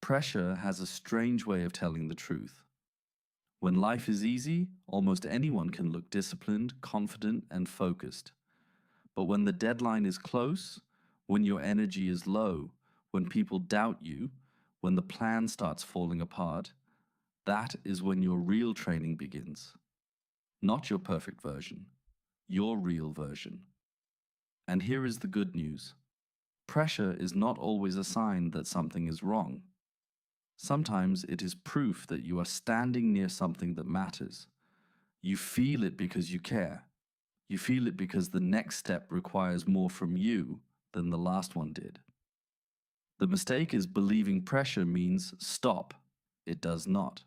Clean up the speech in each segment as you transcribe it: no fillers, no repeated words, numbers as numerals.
Pressure has a strange way of telling the truth. When life is easy, almost anyone can look disciplined, confident, and focused. But when the deadline is close, when your energy is low, when people doubt you, when the plan starts falling apart, that is when your real training begins. Not your perfect version, your real version. And here is the good news. Pressure is not always a sign that something is wrong. Sometimes it is proof that you are standing near something that matters. You feel it because you care. You feel it because the next step requires more from you than the last one did. The mistake is believing pressure means stop. It does not.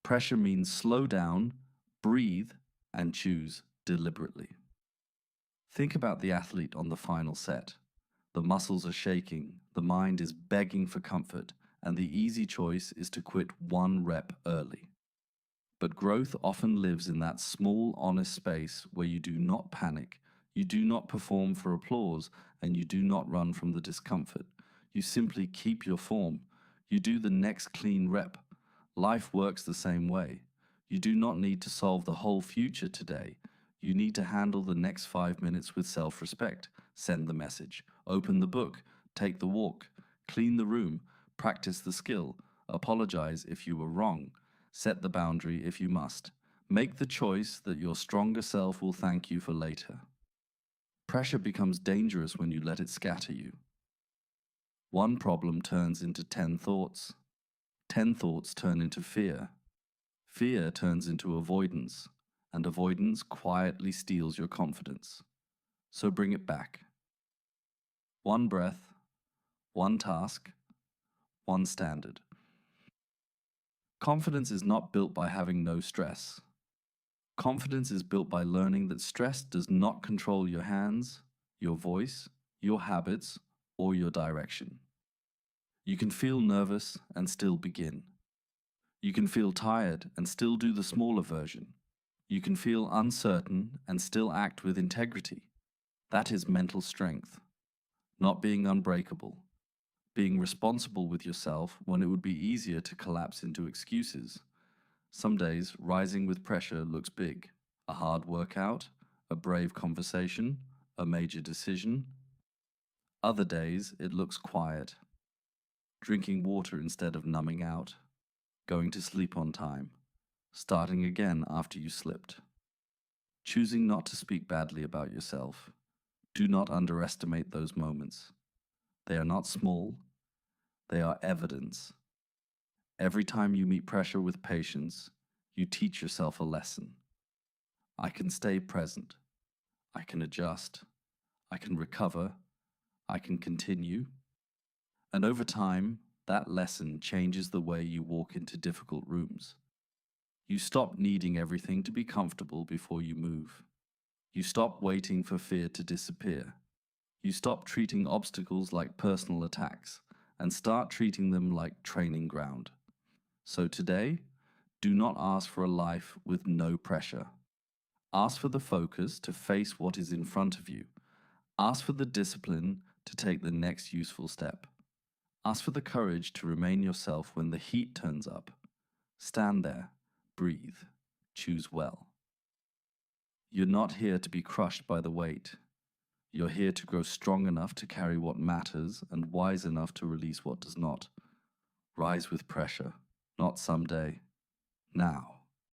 Pressure means slow down, breathe, and choose deliberately. Think about the athlete on the final set. The muscles are shaking, the mind is begging for comfort, and the easy choice is to quit one rep early. But growth often lives in that small, honest space where you do not panic, you do not perform for applause, and you do not run from the discomfort. You simply keep your form. You do the next clean rep. Life works the same way. You do not need to solve the whole future today. You need to handle the next 5 minutes with self-respect. Send the message, open the book, take the walk, clean the room, practice the skill, apologize if you were wrong, set the boundary if you must. Make the choice that your stronger self will thank you for later. Pressure becomes dangerous when you let it scatter you. One problem turns into 10 thoughts. 10 thoughts turn into fear. Fear turns into avoidance, and avoidance quietly steals your confidence. So bring it back. One breath, one task, one standard. Confidence is not built by having no stress. Confidence is built by learning that stress does not control your hands, your voice, your habits, or your direction. You can feel nervous and still begin. You can feel tired and still do the smaller version. You can feel uncertain and still act with integrity. That is mental strength. Not being unbreakable. Being responsible with yourself when it would be easier to collapse into excuses. Some days, rising with pressure looks big. A hard workout, a brave conversation, a major decision. Other days, it looks quiet. Drinking water instead of numbing out. Going to sleep on time. Starting again after you slipped. Choosing not to speak badly about yourself. Do not underestimate those moments. They are not small. They are evidence. Every time you meet pressure with patience, you teach yourself a lesson. I can stay present. I can adjust. I can recover. I can continue. And over time, that lesson changes the way you walk into difficult rooms. You stop needing everything to be comfortable before you move. You stop waiting for fear to disappear. You stop treating obstacles like personal attacks and start treating them like training ground. So today, do not ask for a life with no pressure. Ask for the focus to face what is in front of you. Ask for the discipline to take the next useful step. Ask for the courage to remain yourself when the heat turns up. Stand there, breathe, choose well. You're not here to be crushed by the weight. You're here to grow strong enough to carry what matters and wise enough to release what does not. Rise with pressure, not someday, now.